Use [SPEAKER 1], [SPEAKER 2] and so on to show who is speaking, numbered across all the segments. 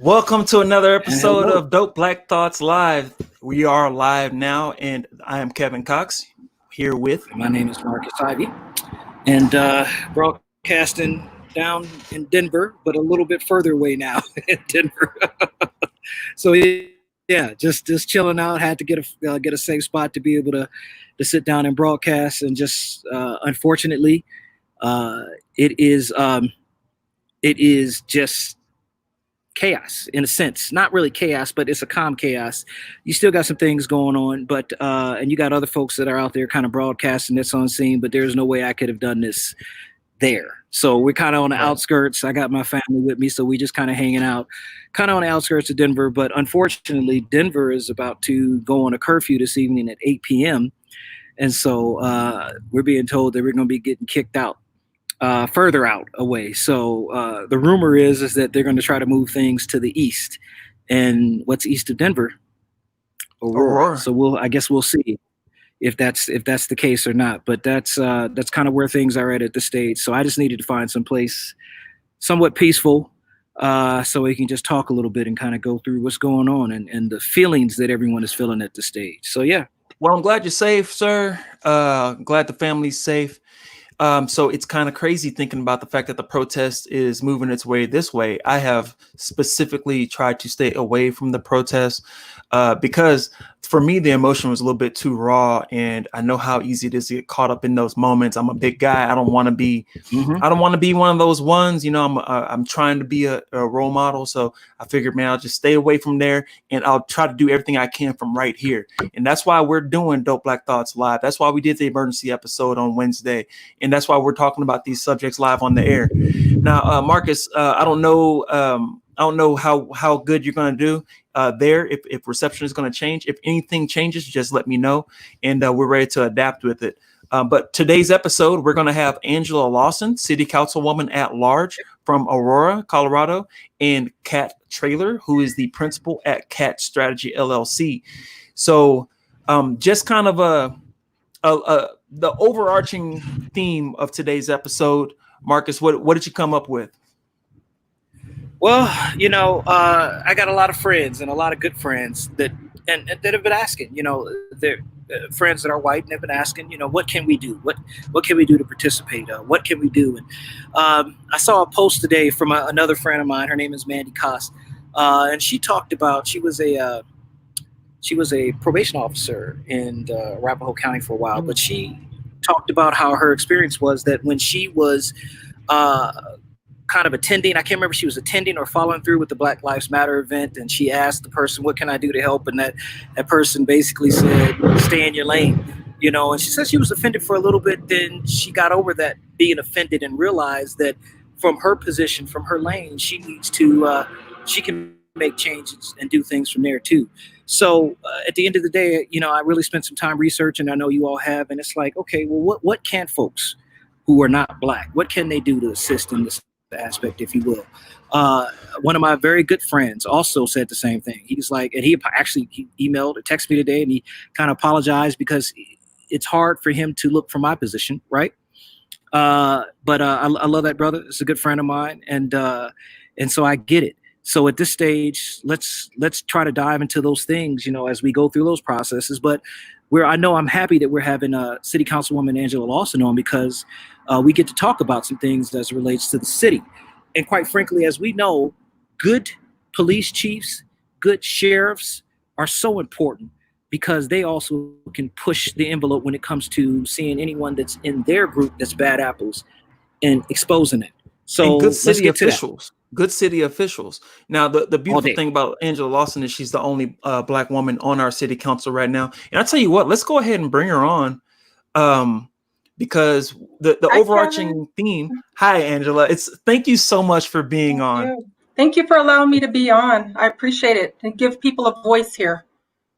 [SPEAKER 1] Welcome to another episode
[SPEAKER 2] hello.
[SPEAKER 1] of Dope Black Thoughts Live. We are live now, and I am Kevin Cox here with.
[SPEAKER 2] My name is Marcus Ivy, and broadcasting down in Denver, but a little bit further away now in Denver. So yeah, just chilling out. Had to get a safe spot to be able to sit down and broadcast, and just unfortunately, it is just chaos in a sense. Not really chaos, but it's a calm chaos. You still got some things going on, but and you got other folks that are out there kind of broadcasting this on scene, but there's no way I could have done this there. So we're kind of on the outskirts. I got my family with me, so we just kind of hanging out kind of on the outskirts of Denver. But unfortunately, Denver is about to go on a curfew this evening at 8 p.m. And so we're being told that we're going to be getting kicked out further out away. So the rumor is that they're going to try to move things to the east. And what's east of Denver? Aurora. So I guess we'll see if that's the case or not. But that's kind of where things are at this stage. So I just needed to find some place somewhat peaceful so we can just talk a little bit and kind of go through what's going on and the feelings that everyone is feeling at the stage. So yeah.
[SPEAKER 1] Well, I'm glad you're safe, sir. Glad the family's safe. So it's kind of crazy thinking about the fact that the protest is moving its way this way. I have specifically tried to stay away from the protest because for me, the emotion was a little bit too raw, and I know how easy it is to get caught up in those moments. I'm a big guy. I don't want to be one of those ones, I'm trying to be a role model. So I figured, man, I'll just stay away from there, and I'll try to do everything I can from right here. And that's why we're doing Dope Black Thoughts Live. That's why we did the emergency episode on Wednesday. And that's why we're talking about these subjects live on the air. Now, Marcus, I don't know how good you're going to do there. If reception is going to change, if anything changes, just let me know, and we're ready to adapt with it. But today's episode, we're going to have Angela Lawson, City Councilwoman at large from Aurora, Colorado, and Kat Traylor, who is the principal at Cat Strategy LLC. So, just kind of the overarching theme of today's episode, Marcus, what did you come up with?
[SPEAKER 2] Well, I got a lot of friends and a lot of good friends that have been asking, they're friends that are white and have been asking, what can we do? What can we do to participate? What can we do? And I saw a post today from another friend of mine. Her name is Mandy Koss, and she talked about she was a probation officer in Arapahoe County for a while, but she talked about how her experience was that when she was kind of attending, I can't remember if she was attending or following through with the Black Lives Matter event, and she asked the person, what can I do to help? And that person basically said, stay in your lane, and she said she was offended for a little bit. Then she got over that being offended and realized that from her position, from her lane, she needs to, she can make changes and do things from there too. So at the end of the day, I really spent some time researching. I know you all have, and it's like, okay, well, what can folks who are not Black, what can they do to assist in this aspect, if you will? One of my very good friends also said the same thing. He was like, and he emailed or texted me today, and he kind of apologized because it's hard for him to look from my position, right? But I love that brother. It's a good friend of mine, and so I get it. So at this stage, let's try to dive into those things, as we go through those processes. But I'm happy that we're having City Councilwoman Angela Lawson on, because we get to talk about some things as it relates to the city. And quite frankly, as we know, good police chiefs, good sheriffs are so important, because they also can push the envelope when it comes to seeing anyone that's in their group that's bad apples and exposing it. So
[SPEAKER 1] and good city officials. Good city officials. Now, the beautiful thing about Angela Lawson is she's the only Black woman on our city council right now. And I tell you what, let's go ahead and bring her on, because the overarching theme. Hi, Angela. Thank you so much for being on.
[SPEAKER 3] Thank you for allowing me to be on. I appreciate it, and give people a voice here.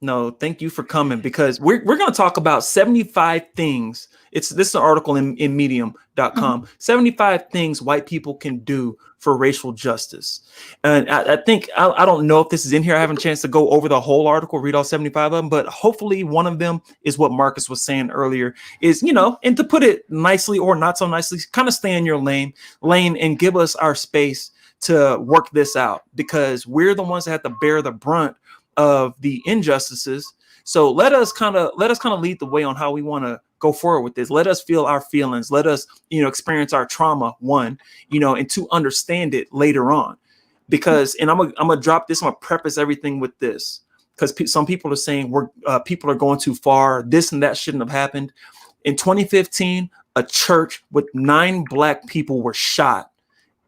[SPEAKER 1] No, thank you for coming, because we're going to talk about 75 things. This is an article in medium.com. 75 things white people can do for racial justice. And I think, I don't know if this is in here. I haven't a chance to go over the whole article, read all 75 of them, but hopefully one of them is what Marcus was saying earlier is, and to put it nicely or not so nicely, kind of stay in your lane and give us our space to work this out, because we're the ones that have to bear the brunt of the injustices. So let us kind of lead the way on how we want to go forward with this. Let us feel our feelings. Let us, experience our trauma, one, and to understand it later on. Because, and I'm gonna drop this. I'm gonna preface everything with this, because some people are saying people are going too far. This and that shouldn't have happened. In 2015, a church with 9 Black people were shot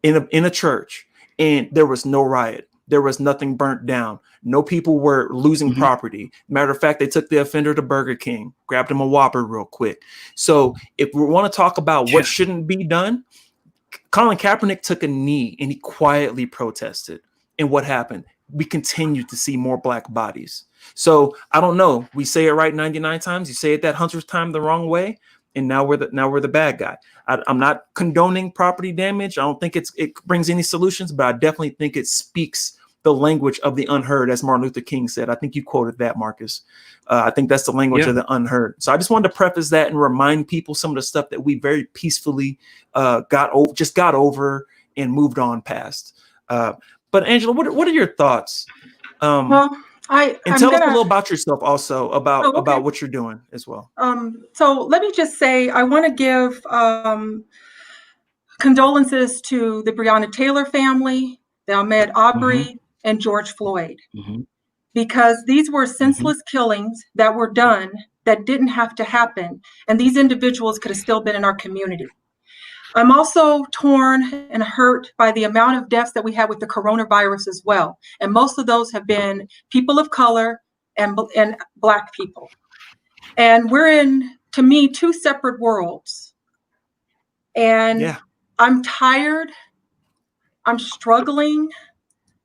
[SPEAKER 1] in a church, and there was no riot. There was nothing burnt down. No people were losing property. Matter of fact, they took the offender to Burger King, grabbed him a Whopper real quick. So if we want to talk about what shouldn't be done, Colin Kaepernick took a knee and he quietly protested. And what happened? We continue to see more Black bodies. So I don't know. We say it right 99 times. You say it that 100th time the wrong way, and now we're the bad guy. I'm not condoning property damage. I don't think it brings any solutions, but I definitely think it speaks the language of the unheard, as Martin Luther King said. I think you quoted that, Marcus. I think that's the language of the unheard. So I just wanted to preface that and remind people some of the stuff that we very peacefully got over and moved on past. But Angela, what are your thoughts?
[SPEAKER 3] Well, tell
[SPEAKER 1] us a little about yourself also, about what you're doing as well.
[SPEAKER 3] So let me just say, I want to give condolences to the Breonna Taylor family, the Ahmaud Arbery, and George Floyd, because these were senseless killings that were done that didn't have to happen, and these individuals could have still been in our community. I'm also torn and hurt by the amount of deaths that we had with the coronavirus as well, and most of those have been people of color and Black people. And we're in, to me, 2 separate worlds. And I'm tired. I'm struggling,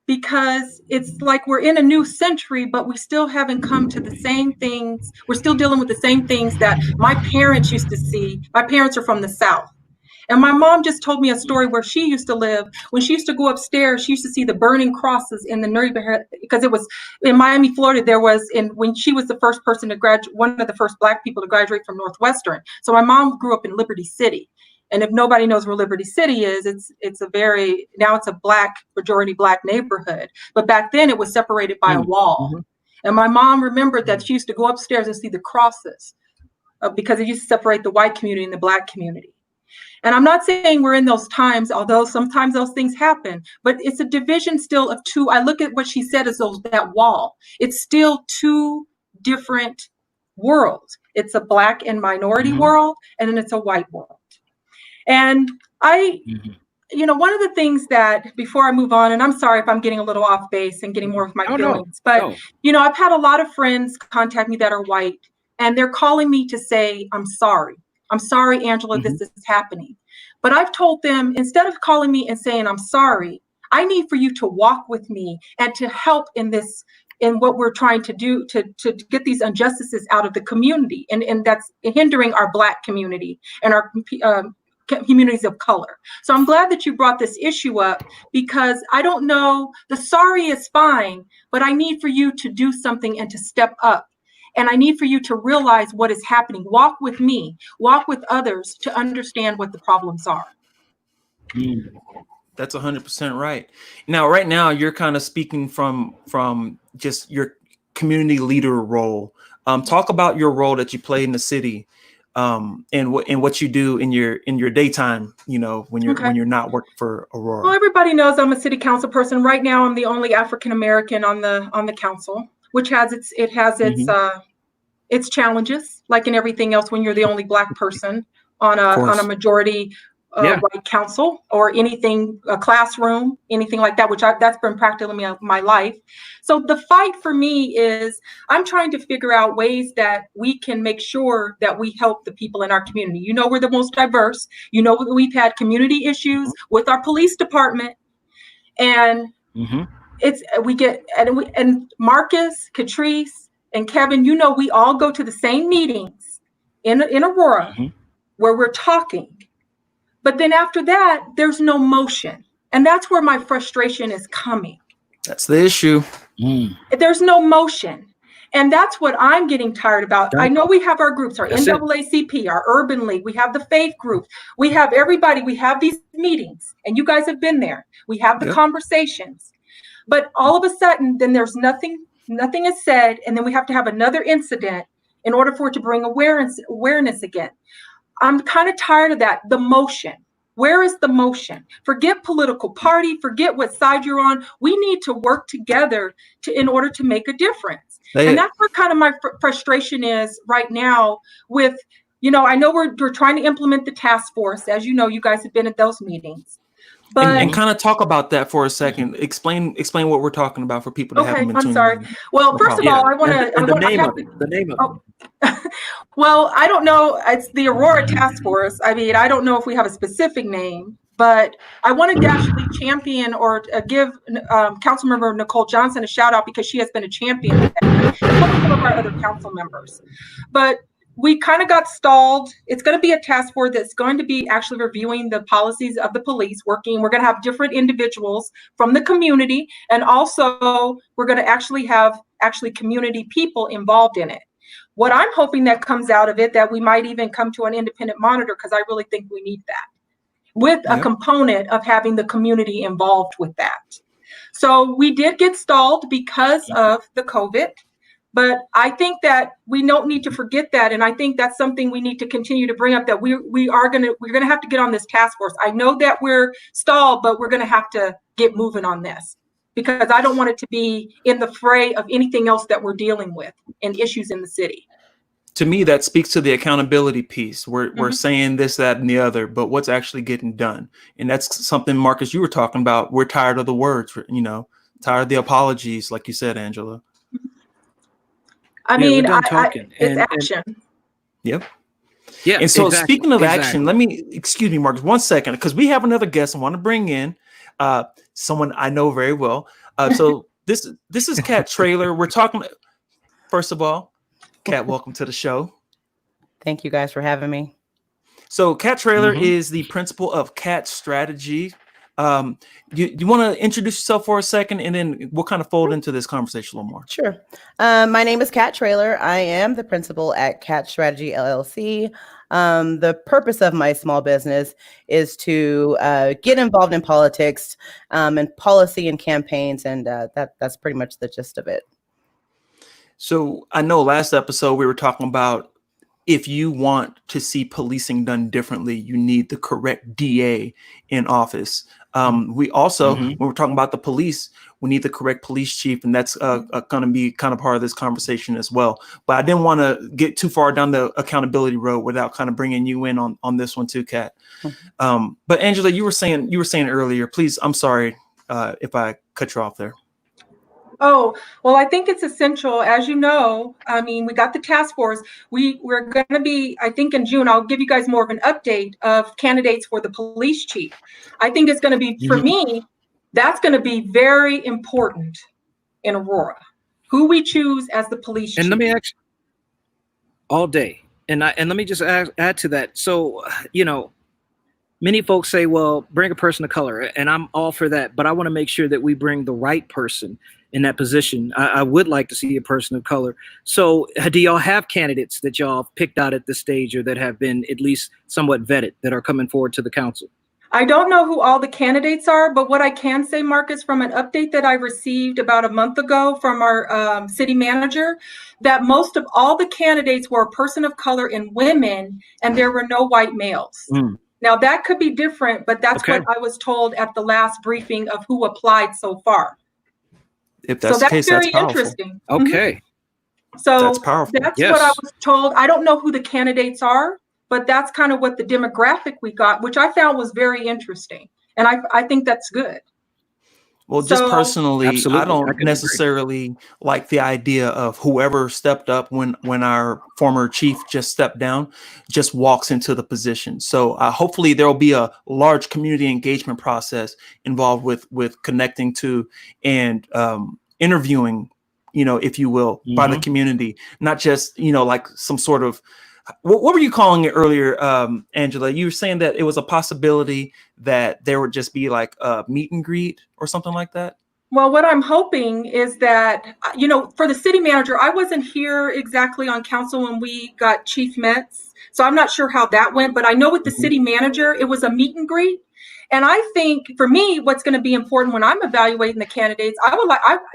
[SPEAKER 3] because it's like we're in a new century, but we still haven't come to the same things. We're still dealing with the same things that my parents used to see. My parents are from the South. And my mom just told me a story where she used to live. When she used to go upstairs, she used to see the burning crosses in the neighborhood, because it was in Miami, Florida. There was, when she was the first person to graduate, one of the first Black people to graduate from Northwestern. So my mom grew up in Liberty City. And if nobody knows where Liberty City is, it's a majority Black neighborhood. But back then it was separated by a wall. And my mom remembered that she used to go upstairs and see the crosses because it used to separate the white community and the Black community. And I'm not saying we're in those times, although sometimes those things happen, but it's a division still of 2. I look at what she said as that wall. It's still 2 different worlds. It's a Black and minority world, and then it's a white world. And one of the things that, before I move on, and I'm sorry if I'm getting a little off base and getting more of my feelings, but I've had a lot of friends contact me that are white, and they're calling me to say, I'm sorry. I'm sorry, Angela, this is happening. But I've told them, instead of calling me and saying, I'm sorry, I need for you to walk with me and to help in what we're trying to do to get these injustices out of the community. And that's hindering our Black community and our communities of color. So I'm glad that you brought this issue up, because I don't know, the sorry is fine, but I need for you to do something and to step up. And I need for you to realize what is happening. Walk with me, walk with others to understand what the problems are.
[SPEAKER 1] That's 100% right. Right now, you're kind of speaking from just your community leader role. Talk about your role that you play in the city, and what you do in your daytime. When you're not working for Aurora.
[SPEAKER 3] Well, everybody knows I'm a city council person. Right now, I'm the only African American on the council, which has its challenges, like in everything else. When you're the only Black person on a majority white council or anything, a classroom, anything like that, that's been practically my life. So the fight for me is I'm trying to figure out ways that we can make sure that we help the people in our community. We're the most diverse. We've had community issues with our police department, and and Marcus, Katrice, and Kevin, we all go to the same meetings in Aurora where we're talking. But then after that, there's no motion. And that's where my frustration is coming.
[SPEAKER 1] That's the issue.
[SPEAKER 3] There's no motion. And that's what I'm getting tired about. I know we have our groups, our NAACP, our Urban League, we have the faith groups, we have everybody, we have these meetings, and you guys have been there. We have the conversations. But all of a sudden, then there's nothing is said, and then we have to have another incident in order for it to bring awareness again. I'm kind of tired of that. The motion. Where is the motion? Forget political party, forget what side you're on. We need to work together in order to make a difference. And that's where kind of my frustration is right now with, I know we're trying to implement the task force. As you know, you guys have been at those meetings. But
[SPEAKER 1] and kind of talk about that for a second. Explain what we're talking about for people that haven't been tuning in.
[SPEAKER 3] I'm sorry. Well, first of all, I want to
[SPEAKER 2] the name of it.
[SPEAKER 3] Well, I don't know. It's the Aurora Task Force. I mean, I don't know if we have a specific name, but I want to actually champion or give Councilmember Nicole Johnson a shout out because she has been a champion with that. And some of our other council members. But we kind of got stalled. It's going to be a task force that's going to be actually reviewing the policies of the police working. We're going to have different individuals from the community. And also we're going to actually have community people involved in it. What I'm hoping that comes out of it, that we might even come to an independent monitor, because I really think we need that, with a component of having the community involved with that. So we did get stalled because of the COVID. But I think that we don't need to forget that, and I think that's something we need to continue to bring up. That we're gonna have to get on this task force. I know that we're stalled, but we're gonna have to get moving on this because I don't want it to be in the fray of anything else that we're dealing with and issues in the city.
[SPEAKER 1] To me, that speaks to the accountability piece. We're saying this, that, and the other, but what's actually getting done? And that's something, Marcus, you were talking about. We're tired of the words, tired of the apologies, like you said, Angela.
[SPEAKER 3] I mean, it's action.
[SPEAKER 1] Yep. Yeah. And so speaking of action, excuse me, Marcus, 1 second, because we have another guest I want to bring in, someone I know very well. So this is Kat Traylor. We're talking, first of all, Kat, welcome to the show.
[SPEAKER 4] Thank you guys for having me.
[SPEAKER 1] So Kat Traylor is the principal of Kat Strategy. You want to introduce yourself for a second, and then we'll kind of fold into this conversation a little more.
[SPEAKER 4] Sure. My name is Kat Traylor. I am the principal at Kat Strategy LLC. The purpose of my small business is to get involved in politics and policy and campaigns, and that's pretty much the gist of it.
[SPEAKER 1] So I know last episode we were talking about, if you want to see policing done differently, you need the correct DA in office. We also, when we're talking about the police, we need the correct police chief, and that's going to be kind of part of this conversation as well. But I didn't want to get too far down the accountability road without kind of bringing you in on this one too, Kat. But Angela, you were saying earlier, please, I'm sorry if I cut you off there.
[SPEAKER 3] Oh, well, I think it's essential. As you know, I mean, we got the task force. We're going to be, I think in June, I'll give you guys more of an update of candidates for the police chief. I think it's going to be, for me, that's going to be very important in Aurora, who we choose as the police chief.
[SPEAKER 2] And let me actually, all day. And let me just add to that. So, many folks say, well, bring a person of color, and I'm all for that. But I want to make sure that we bring the right person in that position. I would like to see a person of color. So do y'all have candidates that y'all picked out at this stage, or that have been at least somewhat vetted, that are coming forward to the council?
[SPEAKER 3] I don't know who all the candidates are, but what I can say, Marcus, from an update that I received about a month ago from our city manager, that most of all the candidates were a person of color and women, and there were no white males. Now that could be different, but that's what I was told at the last briefing of who applied so far.
[SPEAKER 1] If that's the case,
[SPEAKER 3] very
[SPEAKER 1] that's
[SPEAKER 3] interesting.
[SPEAKER 2] Okay.
[SPEAKER 3] So
[SPEAKER 1] that's powerful.
[SPEAKER 3] That's what I was told. I don't know who the candidates are, but that's kind of what the demographic we got, which I found was very interesting. And I think that's good.
[SPEAKER 1] Well, just personally, I don't necessarily like the idea of whoever stepped up when our former chief just stepped down, just walks into the position. So hopefully there will be a large community engagement process involved with connecting to and interviewing, if you will, by the community, not just, like some sort of, what were you calling it earlier, Angela? You were saying that it was a possibility that there would just be like a meet and greet or something like that.
[SPEAKER 3] Well, what I'm hoping is that, for the city manager, I wasn't here exactly on council when we got Chief Metz. So I'm not sure how that went, but I know with the city manager, it was a meet and greet. And I think for me, what's going to be important when I'm evaluating the candidates,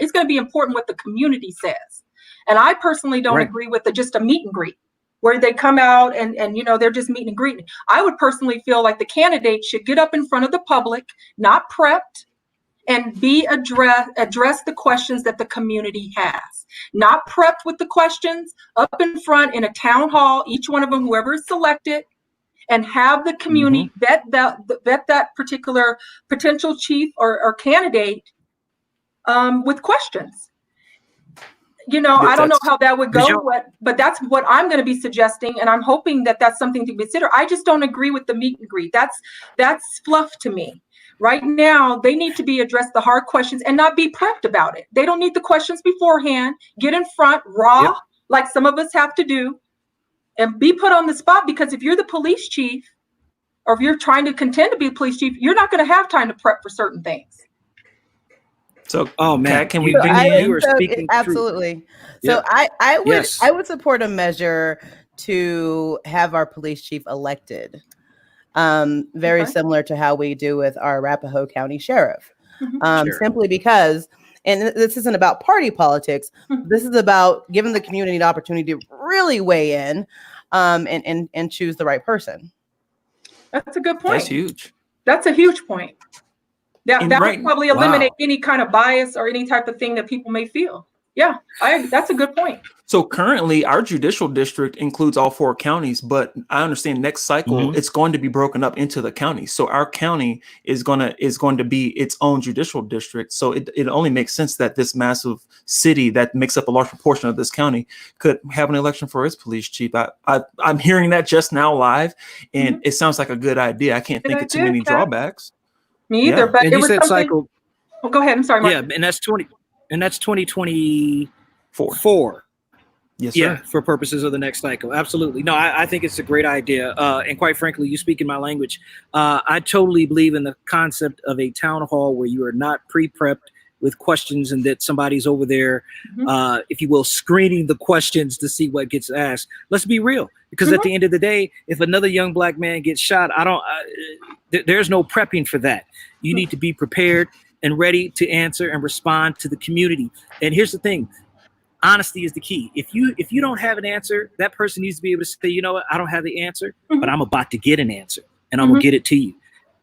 [SPEAKER 3] it's going to be important what the community says. And I personally don't agree with just a meet and greet where they come out and they're just meeting and greeting. I would personally feel like the candidate should get up in front of the public, not prepped, and address the questions that the community has. Not prepped with the questions, up in front in a town hall, each one of them, whoever is selected, and have the community vet that particular potential chief or candidate with questions. I don't know how that would go, but that's what I'm going to be suggesting, and I'm hoping that that's something to consider. I just don't agree with the meet and greet. That's fluff to me. Right now, they need to be addressed the hard questions and not be prepped about it. They don't need the questions beforehand. Get in front, raw, like some of us have to do, and be put on the spot, because if you're the police chief, or if you're trying to contend to be a police chief, you're not going to have time to prep for certain things.
[SPEAKER 1] So,
[SPEAKER 2] Kat,
[SPEAKER 1] can we bring you?
[SPEAKER 4] Absolutely. So I would support a measure to have our police chief elected. Very similar to how we do with our Arapahoe County Sheriff. Simply because, and this isn't about party politics, this is about giving the community an opportunity to really weigh in and choose the right person.
[SPEAKER 3] That's a good point.
[SPEAKER 1] That's huge.
[SPEAKER 3] That's a huge point. That would probably eliminate any kind of bias or any type of thing that people may feel. Yeah, that's a good point.
[SPEAKER 1] So currently our judicial district includes all 4 counties, but I understand next cycle it's going to be broken up into the counties. So our county is going to be its own judicial district. So it only makes sense that this massive city that makes up a large proportion of this county could have an election for its police chief. I'm hearing that just now live, and it sounds like a good idea. I can't think of too many drawbacks.
[SPEAKER 3] Me either, but
[SPEAKER 2] and
[SPEAKER 3] it was
[SPEAKER 2] said
[SPEAKER 3] something.
[SPEAKER 2] Cycle.
[SPEAKER 3] Oh, go ahead. I'm sorry, Mark.
[SPEAKER 2] Yeah, and that's 2024.
[SPEAKER 1] Yes, sir.
[SPEAKER 2] Yeah, for purposes of the next cycle. Absolutely. No, I think it's a great idea. And quite frankly, you speak in my language. I totally believe in the concept of a town hall where you are not pre-prepped with questions and that somebody's over there, if you will, screening the questions to see what gets asked. Let's be real, because at the end of the day, if another young black man gets shot, there's no prepping for that. You need to be prepared and ready to answer and respond to the community. And here's the thing. Honesty is the key. If you don't have an answer, that person needs to be able to say, you know what, I don't have the answer, but I'm about to get an answer, and I'm gonna get it to you.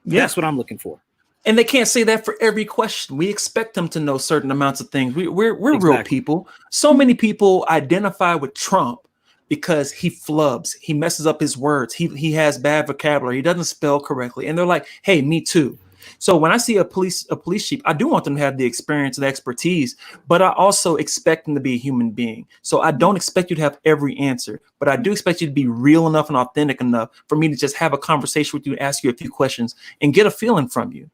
[SPEAKER 2] Yeah. That's what I'm looking for.
[SPEAKER 1] And they can't say that for every question. We expect them to know certain amounts of things. We're real people. So many people identify with Trump because he flubs. He messes up his words. He has bad vocabulary. He doesn't spell correctly. And they're like, hey, me too. So when I see a police chief, I do want them to have the experience and expertise, but I also expect them to be a human being. So I don't expect you to have every answer, but I do expect you to be real enough and authentic enough for me to just have a conversation with you, ask you a few questions, and get a feeling from you.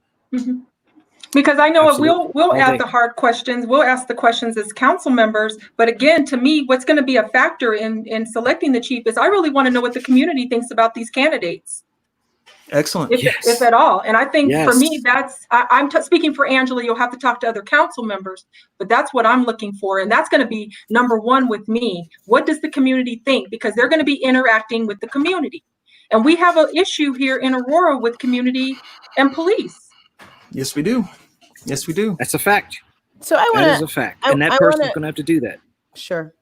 [SPEAKER 3] Because I know we'll ask the hard questions. We'll ask the questions as council members. But again, to me, what's going to be a factor in selecting the chief is I really want to know what the community thinks about these candidates.
[SPEAKER 1] Excellent.
[SPEAKER 3] If at all. And I think for me, I'm speaking for Angela. You'll have to talk to other council members, but that's what I'm looking for. And that's going to be number one with me. What does the community think? Because they're going to be interacting with the community. And we have an issue here in Aurora with community and police. Yes, we do.
[SPEAKER 1] Yes, we do.
[SPEAKER 2] That's a fact.
[SPEAKER 4] So
[SPEAKER 2] that is a fact. And that person's going to have to do that.
[SPEAKER 4] Sure.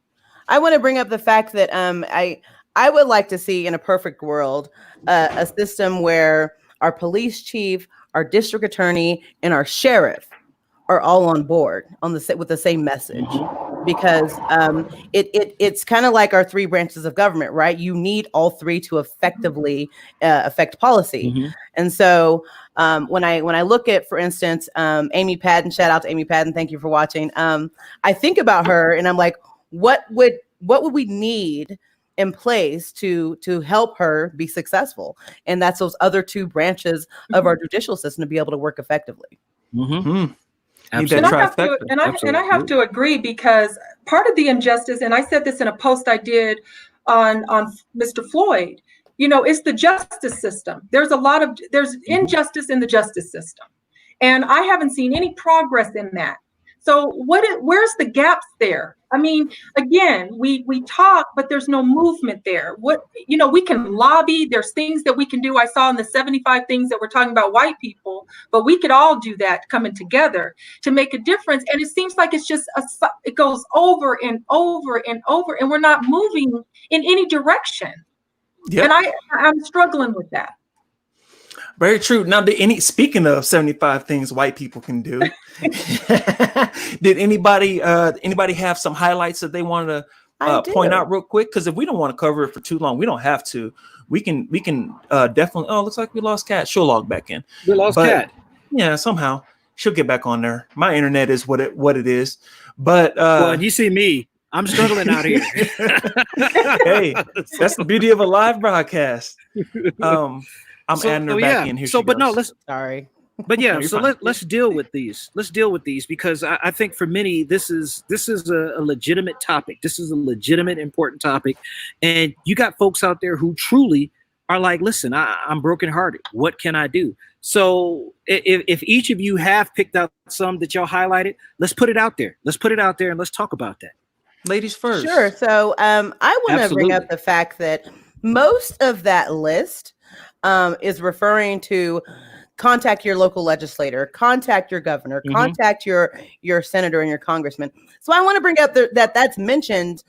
[SPEAKER 4] I want to bring up the fact that I would like to see in a perfect world a system where our police chief, our district attorney, and our sheriff are all on board with the same message, because it's kind of like our 3 branches of government, right? You need all 3 to effectively affect policy. And so when I look at, for instance, Amy Padden, shout out to Amy Padden, thank you for watching. I think about her and I'm like, what would we need in place to help her be successful? And that's those other 2 branches of our judicial system to be able to work effectively.
[SPEAKER 3] And I have to agree, because part of the injustice, and I said this in a post I did on Mr. Floyd, it's the justice system. There's injustice in the justice system. And I haven't seen any progress in that. So where's the gaps there? I mean, again, we talk, but there's no movement there. We can lobby. There's things that we can do. I saw in the 75 things that we're talking about white people, but we could all do that coming together to make a difference. And it seems like it's just, it goes over and over and over, and we're not moving in any direction. Yep. And I'm struggling with that.
[SPEAKER 1] Very true. Now, speaking of 75 things white people can do, did anybody have some highlights that they want to point out real quick? Because if we don't want to cover it for too long, we don't have to. We can definitely. Oh, looks like we lost Kat. She'll log back in.
[SPEAKER 2] We lost Kat.
[SPEAKER 1] Yeah, somehow she'll get back on there. My internet is what it is. But
[SPEAKER 2] well, you see me. I'm struggling out here.
[SPEAKER 1] Hey, that's the beauty of a live broadcast. I'm adding her back in here.
[SPEAKER 4] Sorry.
[SPEAKER 2] But yeah, let's deal with these. Let's deal with these because I think for many this is a legitimate topic. This is a legitimate, important topic, and you got folks out there who truly are like, listen, I'm brokenhearted. What can I do? So if each of you have picked out some that y'all highlighted, let's put it out there. Let's put it out there and let's talk about that.
[SPEAKER 1] Ladies first.
[SPEAKER 4] Sure. So I want to bring up the fact that most of that list is referring to contact your local legislator, contact your governor, contact your senator and your congressman. So I want to bring up that's mentioned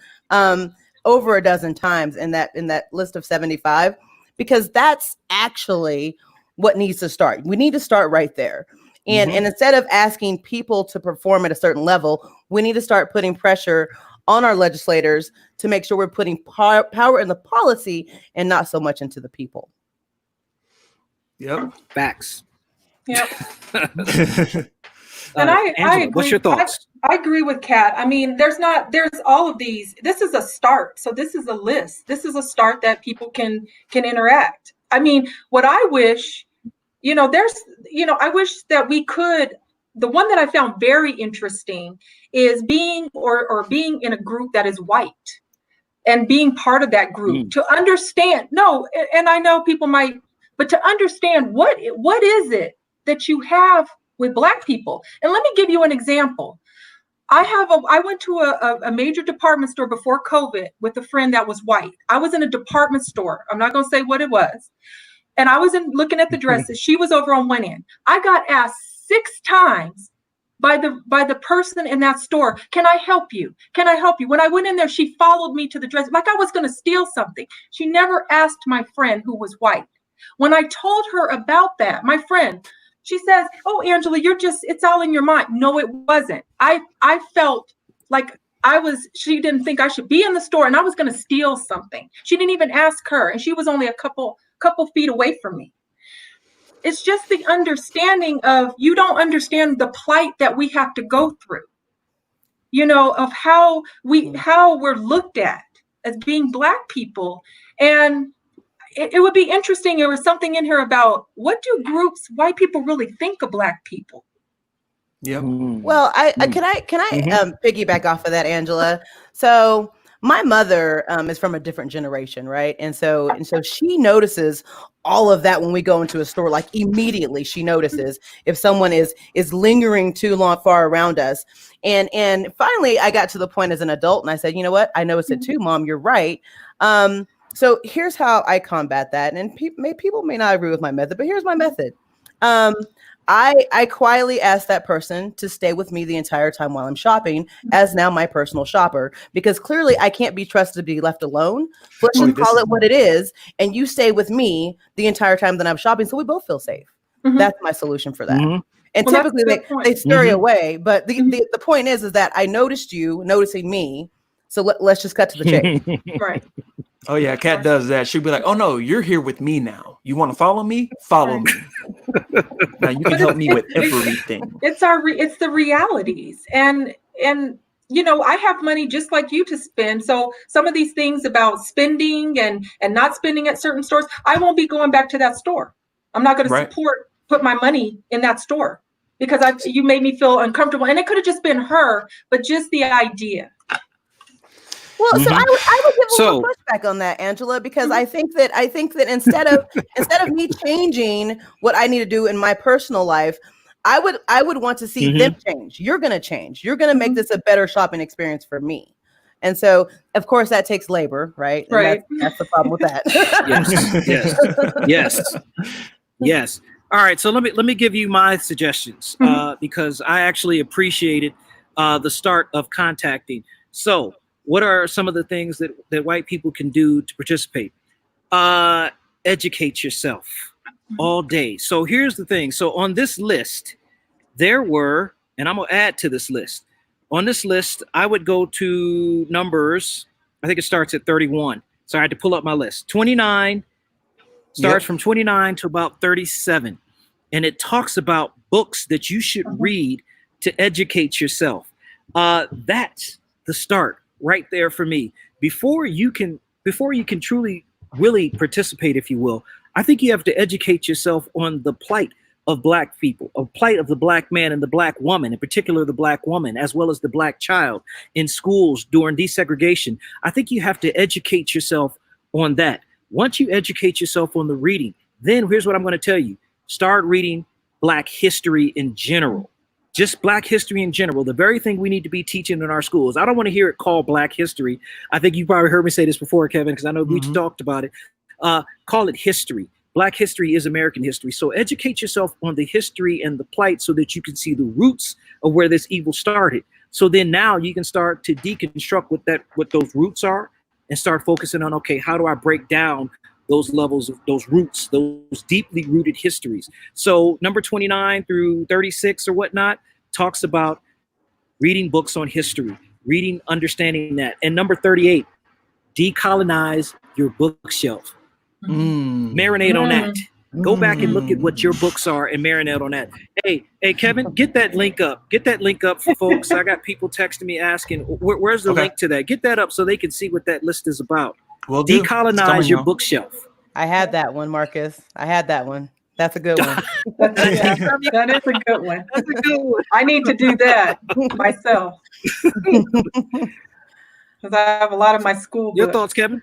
[SPEAKER 4] over a dozen times in that list of 75, because that's actually what needs to start. We need to start right there. And instead of asking people to perform at a certain level, we need to start putting pressure on our legislators to make sure we're putting power in the policy and not so much into the people.
[SPEAKER 1] Yep.
[SPEAKER 2] Facts.
[SPEAKER 3] Yep. And I agree.
[SPEAKER 2] What's your thoughts?
[SPEAKER 3] I agree with Kat. I mean, there's all of these. This is a start. So this is a list. This is a start that people can interact. I mean, what I wish, I wish that we could. The one that I found very interesting is being in a group that is white and being part of that group to understand. No, and I know people might. But to understand what is it that you have with Black people? And let me give you an example. I went to a major department store before COVID with a friend that was white. I was in a department store. I'm not going to say what it was. And I was looking at the dresses. She was over on one end. I got asked 6 times by the person in that store, can I help you? Can I help you? When I went in there, she followed me to the dress like I was going to steal something. She never asked my friend who was white. When I told her about that, my friend, she says, oh, Angela, it's all in your mind. No, it wasn't. I felt like she didn't think I should be in the store and I was going to steal something. She didn't even ask her. And she was only a couple feet away from me. It's just the understanding of, you don't understand the plight that we have to go through, of how we're looked at as being Black people. And it would be interesting. There was something in here about what do white people really think of Black people?
[SPEAKER 1] Yeah.
[SPEAKER 4] Well, can I piggyback off of that, Angela? So my mother is from a different generation, right? And so she notices all of that when we go into a store. Like immediately, she notices if someone is lingering too far around us. And finally, I got to the point as an adult, and I said, you know what? I noticed it too, Mom. You're right. So here's how I combat that. And people may not agree with my method, but here's my method. I quietly ask that person to stay with me the entire time while I'm shopping as now my personal shopper, because clearly I can't be trusted to be left alone. Let's just call it what it is. And you stay with me the entire time that I'm shopping, so we both feel safe. That's my solution for that. And typically they scurry away. But the point is that I noticed you noticing me. So let's just cut to the chase.
[SPEAKER 3] Right.
[SPEAKER 1] Oh yeah, Kat does that. She'll be like, "Oh no, you're here with me now. You want to follow me? Follow me. Now you can help me with everything."
[SPEAKER 3] It's the realities, and I have money just like you to spend. So some of these things about spending and not spending at certain stores, I won't be going back to that store. I'm not going to put my money in that store because you made me feel uncomfortable, and it could have just been her, but just the idea.
[SPEAKER 4] Well, so I would give a little pushback on that, Angela, because I think that instead of me changing what I need to do in my personal life, I would want to see them change. You're going to change. You're going to make this a better shopping experience for me. And so, of course, that takes labor, right? And
[SPEAKER 3] Right.
[SPEAKER 4] that's the problem with that.
[SPEAKER 2] Yes. All right. So let me give you my suggestions because I actually appreciated the start of contacting. So what are some of the things that white people can do to participate? Educate yourself all day. So here's the thing. So on this list, there were, and I'm going to add to this list. On this list, I would go to numbers. I think it starts at 31. So I had to pull up my list. 29 starts from 29 to about 37. And it talks about books that you should read to educate yourself. That's the start right there for me. Before you can truly, really participate, if you will, I think you have to educate yourself on the plight of Black people, a plight of the Black man and the Black woman, in particular the Black woman, as well as the Black child in schools during desegregation. I think you have to educate yourself on that. Once you educate yourself on the reading, then here's what I'm going to tell you. Start reading Black history in general. Just Black history in general, the very thing we need to be teaching in our schools. I don't want to hear it called Black history. I think you probably heard me say this before, Kevin, because I know we talked about it. Call it history. Black history is American history. So educate yourself on the history and the plight so that you can see the roots of where this evil started. So then now you can start to deconstruct what those roots are and start focusing on, okay, how do I break down those levels of those roots, those deeply rooted histories? So number 29 through 36 or whatnot talks about reading books on history, reading, understanding that. And number 38, decolonize your bookshelf. Marinate on that. Go back and look at what your books are and marinate on that. Hey, Kevin, get that link up. Get that link up for folks. I got people texting me asking, where's the link to that? Get that up so they can see what that list is about.
[SPEAKER 1] Well,
[SPEAKER 2] decolonize your bookshelf.
[SPEAKER 4] I had that one, Marcus. I had that one. That's a good one.
[SPEAKER 3] That is a good one.
[SPEAKER 2] That's a good one.
[SPEAKER 3] I need to do that myself because I have a lot of my school books.
[SPEAKER 2] Your thoughts, Kevin?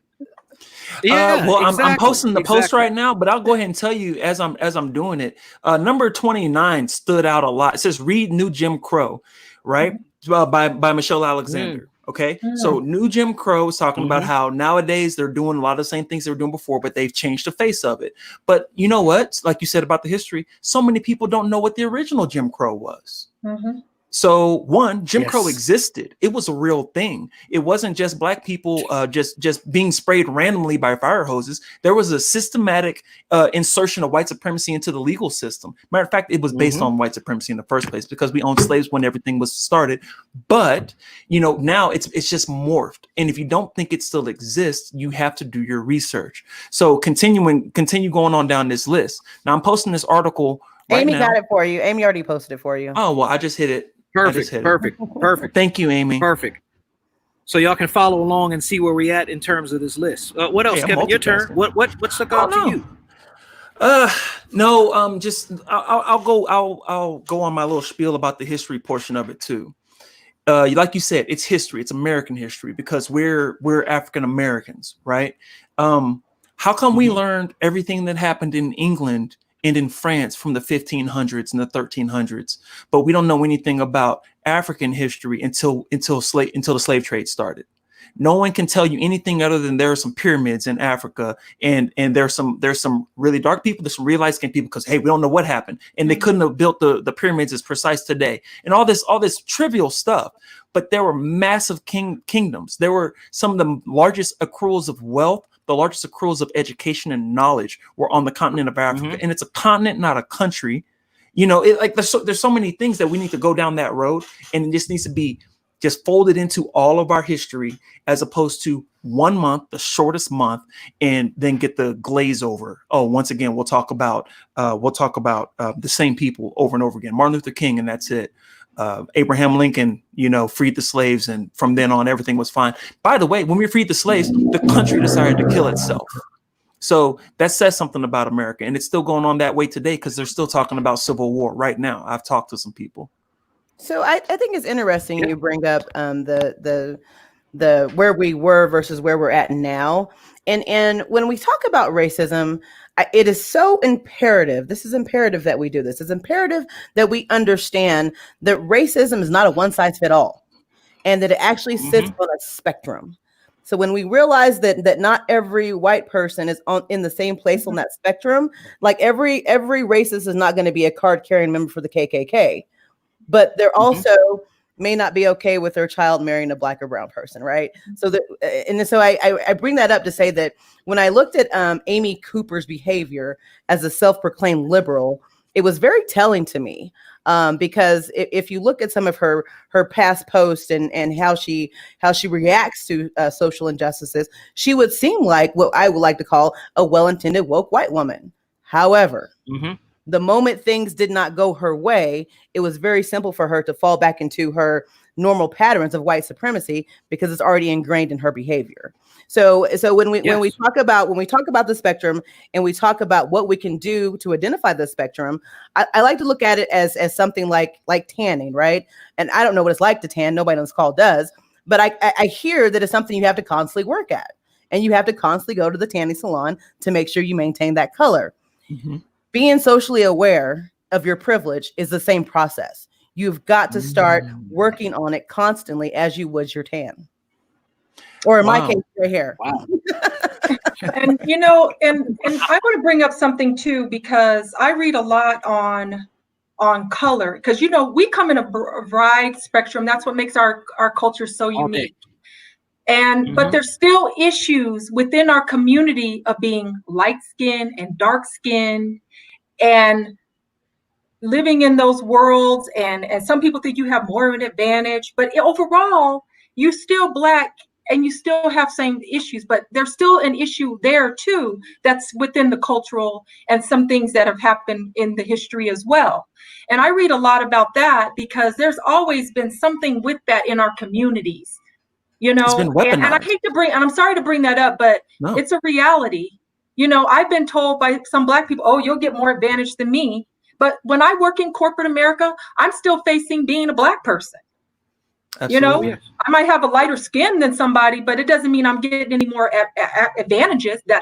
[SPEAKER 1] Well, I'm posting the post right now, but I'll go ahead and tell you as I'm doing it. Number 29 stood out a lot. It says "Read New Jim Crow," right? By Michelle Alexander. Okay, so New Jim Crow is talking about how nowadays they're doing a lot of the same things they were doing before, but they've changed the face of it. But you know what? Like you said about the history, so many people don't know what the original Jim Crow was. So one, Jim Crow existed. It was a real thing. It wasn't just Black people just being sprayed randomly by fire hoses. There was a systematic insertion of white supremacy into the legal system. Matter of fact, it was based on white supremacy in the first place because we owned slaves when everything was started. But now it's just morphed. And if you don't think it still exists, you have to do your research. So continue going on down this list. Now I'm posting this article.
[SPEAKER 4] Amy got it for you. Amy already posted it for you.
[SPEAKER 1] Oh, well, I just hit it.
[SPEAKER 2] Perfect.
[SPEAKER 1] Thank you, Amy.
[SPEAKER 2] Perfect. So y'all can follow along and see where we at in terms of this list. What else, Kevin? Your turn. What stuck out to you?
[SPEAKER 1] I'll go on my little spiel about the history portion of it too. Like you said, it's history. It's American history because we're African Americans, right? How come we learned everything that happened in England and in France from the 1500s and the 1300s, but we don't know anything about African history until the slave trade started? No one can tell you anything other than there are some pyramids in Africa, and there's some really dark people, there's some real light skinned people because hey, we don't know what happened, and they couldn't have built the pyramids as precise today, and all this trivial stuff. But there were massive kingdoms. There were some of the largest accruals of wealth. The largest accruals of education and knowledge were on the continent of Africa, and it's a continent, not a country. There's so many things that we need to go down that road, and it just needs to be just folded into all of our history, as opposed to 1 month, the shortest month, and then get the glaze over. Oh, once again, we'll talk about the same people over and over again. Martin Luther King, and that's it. Abraham Lincoln, freed the slaves, and from then on, everything was fine. By the way, when we freed the slaves, the country decided to kill itself. So that says something about America, and it's still going on that way today because they're still talking about civil war right now. I've talked to some people.
[SPEAKER 4] So I think it's interesting you bring up the the where we were versus where we're at now. And when we talk about racism, it is so imperative. This is imperative that we do this. It's imperative that we understand that racism is not a one size fit all, and that it actually sits on a spectrum. So when we realize that not every white person is in the same place on that spectrum, like every racist is not going to be a card carrying member for the KKK, but they're also may not be okay with their child marrying a black or brown person, right? So I bring that up to say that when I looked at Amy Cooper's behavior as a self-proclaimed liberal, it was very telling to me, because if you look at some of her past posts and how she reacts to social injustices, she would seem like what I would like to call a well-intended woke white woman. However, the moment things did not go her way, it was very simple for her to fall back into her normal patterns of white supremacy because it's already ingrained in her behavior. So when we talk about the spectrum and we talk about what we can do to identify the spectrum, I like to look at it as something like tanning, right? And I don't know what it's like to tan. Nobody on this call does, but I hear that it's something you have to constantly work at, and you have to constantly go to the tanning salon to make sure you maintain that color. Being socially aware of your privilege is the same process. You've got to start working on it constantly as you would your tan. Or in my case, your hair.
[SPEAKER 2] Wow.
[SPEAKER 3] And and I want to bring up something too, because I read a lot on color, because we come in a wide spectrum. That's what makes our culture so unique. And but there's still issues within our community of being light skinned and dark skinned and living in those worlds. And some people think you have more of an advantage, but overall, you're still Black and you still have same issues, but there's still an issue there too that's within the cultural and some things that have happened in the history as well. And I read a lot about that because there's always been something with that in our communities.
[SPEAKER 1] It's been weaponized.
[SPEAKER 3] And I hate to bring, and I'm sorry to bring that up, but it's a reality. I've been told by some Black people, oh, you'll get more advantage than me. But when I work in corporate America, I'm still facing being a Black person.
[SPEAKER 1] Absolutely.
[SPEAKER 3] I might have a lighter skin than somebody, but it doesn't mean I'm getting any more advantages that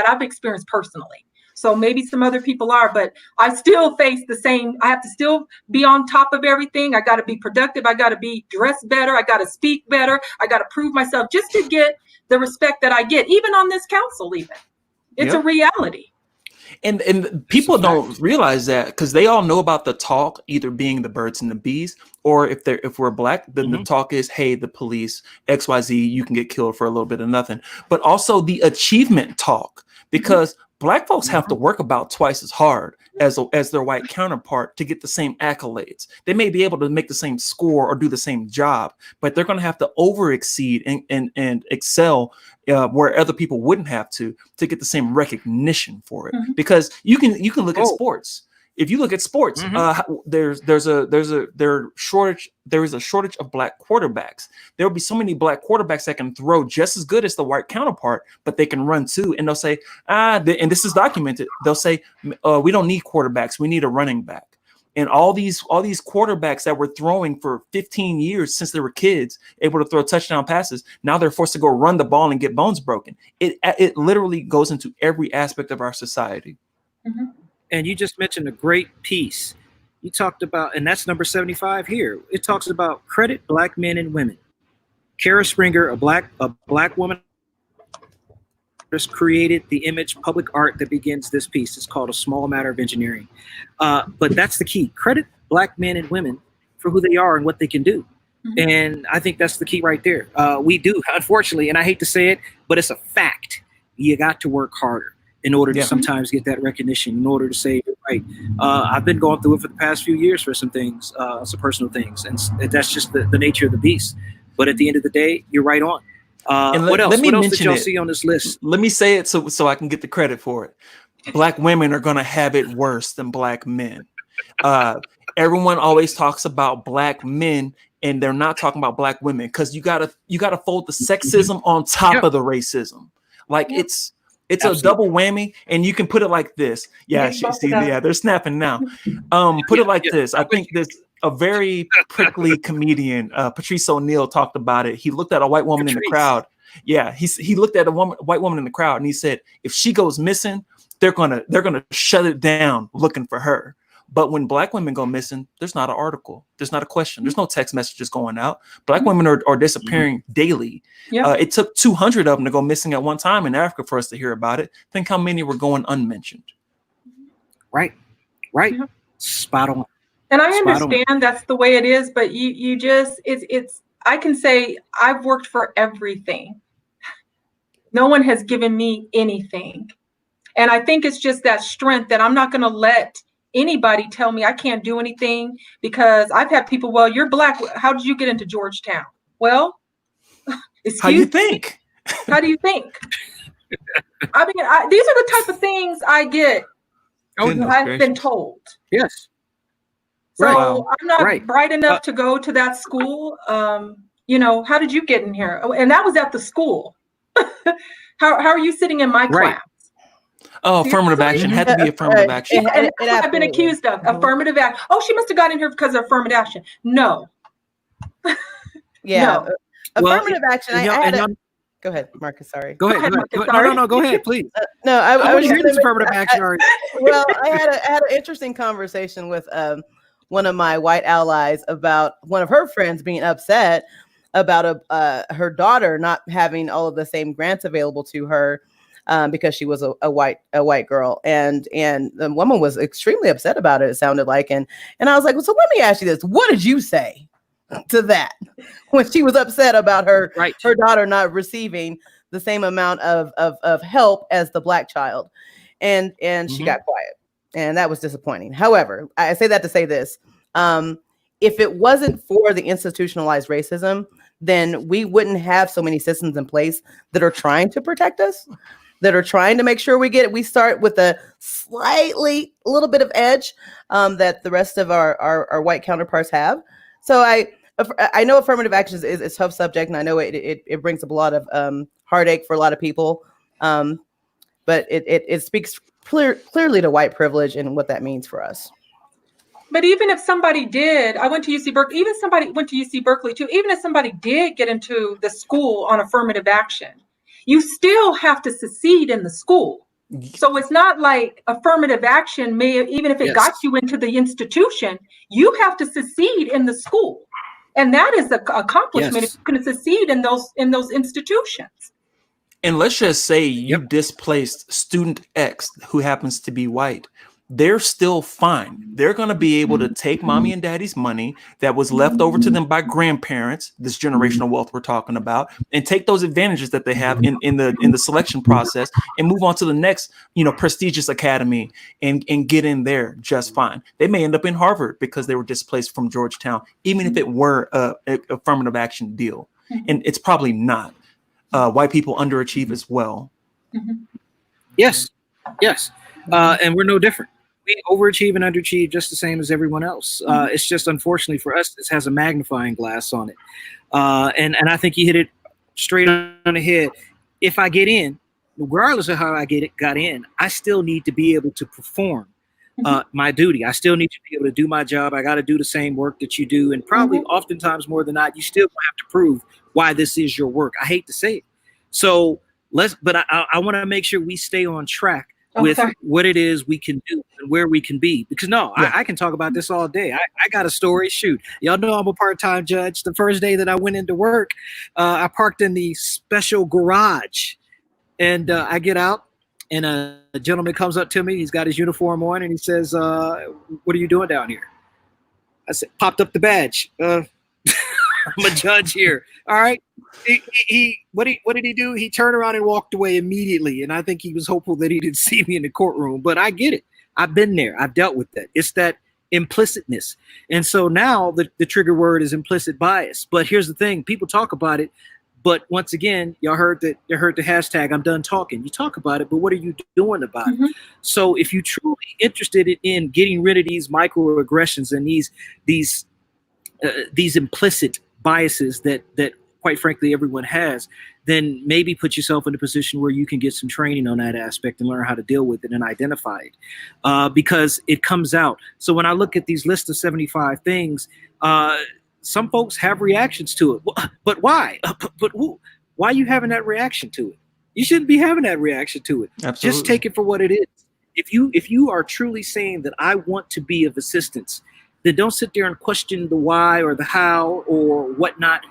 [SPEAKER 3] I've experienced personally. So maybe some other people are, but I still face the same. I have to still be on top of everything. I got to be productive. I got to be dressed better. I got to speak better. I got to prove myself just to get the respect that I get, even on this council, even. It's a reality.
[SPEAKER 1] And people don't realize that, because they all know about the talk either being the birds and the bees, or if we're Black, then the talk is, hey, the police, XYZ, you can get killed for a little bit of nothing. But also the achievement talk, because Black folks have to work about twice as hard as their white counterpart to get the same accolades. They may be able to make the same score or do the same job, but they're going to have to over exceed and excel where other people wouldn't have to get the same recognition for it. Because you can look at sports. If you look at sports, there is a shortage of Black quarterbacks. There will be so many Black quarterbacks that can throw just as good as the white counterpart, but they can run too. And they'll say, and this is documented. They'll say, we don't need quarterbacks. We need a running back. And all these quarterbacks that were throwing for 15 years since they were kids, able to throw touchdown passes, now they're forced to go run the ball and get bones broken. It literally goes into every aspect of our society.
[SPEAKER 2] And you just mentioned a great piece. You talked about, and that's number 75 here. It talks about credit Black men and women. Kara Springer, a black woman, just created the image public art that begins this piece. It's called A Small Matter of Engineering. But that's the key. Credit Black men and women for who they are and what they can do. And I think that's the key right there. We do, unfortunately, and I hate to say it, but it's a fact. You got to work harder in order to sometimes get that recognition, in order to say, right, I've been going through it for the past few years for some things, some personal things. And that's just the nature of the beast. But at the end of the day, you're right on. What else? What else did y'all see on this list?
[SPEAKER 1] Let me say it so I can get the credit for it. Black women are going to have it worse than Black men. Everyone always talks about Black men, and they're not talking about Black women, because you gotta fold the sexism on top of the racism. Like It's
[SPEAKER 2] Absolutely.
[SPEAKER 1] a double whammy, and you can put it like this. Yeah, they're snapping now. Put it like this. I think this a very prickly comedian, Patrice O'Neill, talked about it. He looked at a white woman in the crowd. Yeah, he looked at a white woman in the crowd, and he said, if she goes missing, they're gonna shut it down looking for her. But when black women go missing, there's not an article. There's not a question. There's no text messages going out. Black women are disappearing daily. It took 200 of them to go missing at one time in Africa for us to hear about it. Think how many were going unmentioned.
[SPEAKER 2] Right. Yeah. Spot on.
[SPEAKER 3] And I understand that's the way it is, but you just, it's, I can say I've worked for everything. No one has given me anything. And I think it's just that strength that I'm not going to let anybody tell me I can't do anything, because I've had people, well, you're black. How did you get into Georgetown? Well,
[SPEAKER 1] how do you think?
[SPEAKER 3] How do you think? I mean, these are the type of things I get. I've been told.
[SPEAKER 2] Yes.
[SPEAKER 3] So I'm not bright enough to go to that school. How did you get in here? And that was at the school. How are you sitting in my class?
[SPEAKER 1] Oh, affirmative action had to be affirmative action.
[SPEAKER 3] And I've been accused of affirmative action. Oh, she must have got in here because of affirmative action. No.
[SPEAKER 4] No. Affirmative action. Go ahead, Marcus. Sorry.
[SPEAKER 2] Go ahead. No. Go ahead, please.
[SPEAKER 4] No, I was
[SPEAKER 2] hearing this affirmative action.
[SPEAKER 4] Well, I had an interesting conversation with one of my white allies about one of her friends being upset about her daughter not having all of the same grants available to her. Because she was a white girl, and the woman was extremely upset about it. It sounded like, and I was like, well, so let me ask you this: what did you say to that when she was upset about her daughter not receiving the same amount of help as the black child? And she got quiet, and that was disappointing. However, I say that to say this: if it wasn't for the institutionalized racism, then we wouldn't have so many systems in place that are trying to protect us, that are trying to make sure we get it. We start with a little bit of edge that the rest of our white counterparts have. So I know affirmative action is a tough subject, and I know it brings up a lot of heartache for a lot of people. But it speaks clearly to white privilege and what that means for us.
[SPEAKER 3] But even if somebody did, I went to UC Berkeley, even somebody went to UC Berkeley too, even if somebody did get into the school on affirmative action, you still have to succeed in the school. So it's not like affirmative action even if it got you into the institution, you have to succeed in the school. And that is an accomplishment if you're going to succeed in those institutions.
[SPEAKER 1] And let's just say you displaced student X who happens to be white. They're still fine. They're going to be able to take mommy and daddy's money that was left over to them by grandparents, this generational wealth we're talking about, and take those advantages that they have in the selection process and move on to the next, prestigious academy and get in there just fine. They may end up in Harvard because they were displaced from Georgetown, even if it were a affirmative action deal. And it's probably not. White people underachieve as well.
[SPEAKER 2] Yes. And we're no different. We overachieve and underachieve just the same as everyone else. It's just, unfortunately for us, this has a magnifying glass on it. And I think you hit it straight on the head. If I get in, regardless of how I got in, I still need to be able to perform my duty. I still need to be able to do my job. I got to do the same work that you do. And probably oftentimes more than not, you still have to prove why this is your work. I hate to say it. So but I want to make sure we stay on track with what it is we can do and where we can be. Because I can talk about this all day. I got a story. Shoot. Y'all know I'm a part-time judge. The first day that I went into work, I parked in the special garage. And I get out, and a gentleman comes up to me. He's got his uniform on, and he says, what are you doing down here? I said, popped up the badge. I'm a judge here. All right. What did he do? He turned around and walked away immediately. And I think he was hopeful that he didn't see me in the courtroom, but I get it. I've been there. I've dealt with that. It's that implicitness. And so now the trigger word is implicit bias. But here's the thing. People talk about it. But once again, you heard the hashtag, I'm done talking. You talk about it, but what are you doing about it? So if you're truly interested in getting rid of these microaggressions and these implicit biases that quite frankly, everyone has, then maybe put yourself in a position where you can get some training on that aspect and learn how to deal with it and identify it, because it comes out. So when I look at these lists of 75 things, some folks have reactions to it. But why? But who? Why are you having that reaction to it? You shouldn't be having that reaction to it.
[SPEAKER 1] Absolutely.
[SPEAKER 2] Just take it for what it is. If you are truly saying that I want to be of assistance, then don't sit there and question the why or the how or whatnot.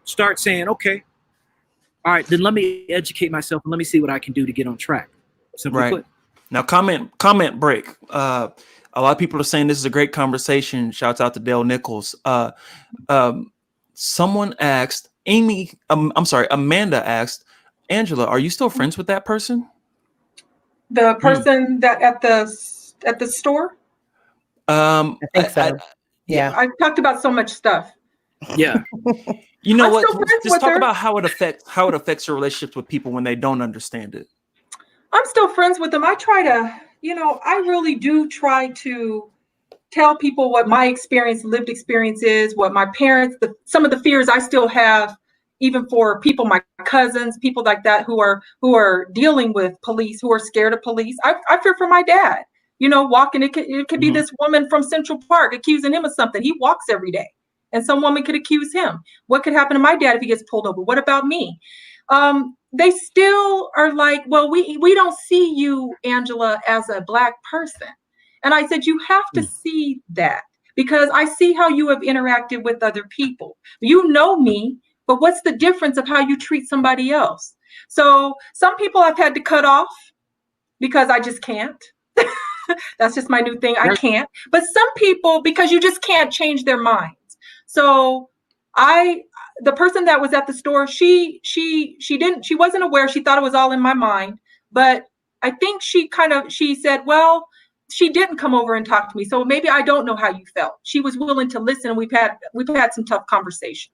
[SPEAKER 2] Start saying, okay, all right, then let me educate myself and let me see what I can do to get on track. Simply put.
[SPEAKER 1] Now, comment break. A lot of people are saying this is a great conversation. Shouts out to Dale Nichols. Someone asked Amanda asked, Angela, are you still friends with that person?
[SPEAKER 3] The person that at the store?
[SPEAKER 4] I think so. Yeah.
[SPEAKER 3] I've talked about so much stuff.
[SPEAKER 2] Yeah.
[SPEAKER 1] You know
[SPEAKER 3] I'm
[SPEAKER 1] what?
[SPEAKER 3] still friends
[SPEAKER 1] Just
[SPEAKER 3] with
[SPEAKER 1] talk
[SPEAKER 3] her.
[SPEAKER 1] about how it affects your relationships with people when they don't understand it.
[SPEAKER 3] I'm still friends with them. I try to, I really do try to tell people what my lived experience is, what my parents, some of the fears I still have, even for people, my cousins, people like that who are dealing with police, who are scared of police. I fear for my dad, walking. It could be this woman from Central Park accusing him of something. He walks every day, and some woman could accuse him. What could happen to my dad if he gets pulled over? What about me? They still are like, well, we don't see you, Angela, as a Black person. And I said, you have to see that, because I see how you have interacted with other people. You know me, but what's the difference of how you treat somebody else? So some people I've had to cut off because I just can't. That's just my new thing. I can't. But some people, because you just can't change their minds. So the person that was at the store, she wasn't aware. She thought it was all in my mind. But I think she said, well, she didn't come over and talk to me. So maybe I don't know how you felt. She was willing to listen, and we've had some tough conversations.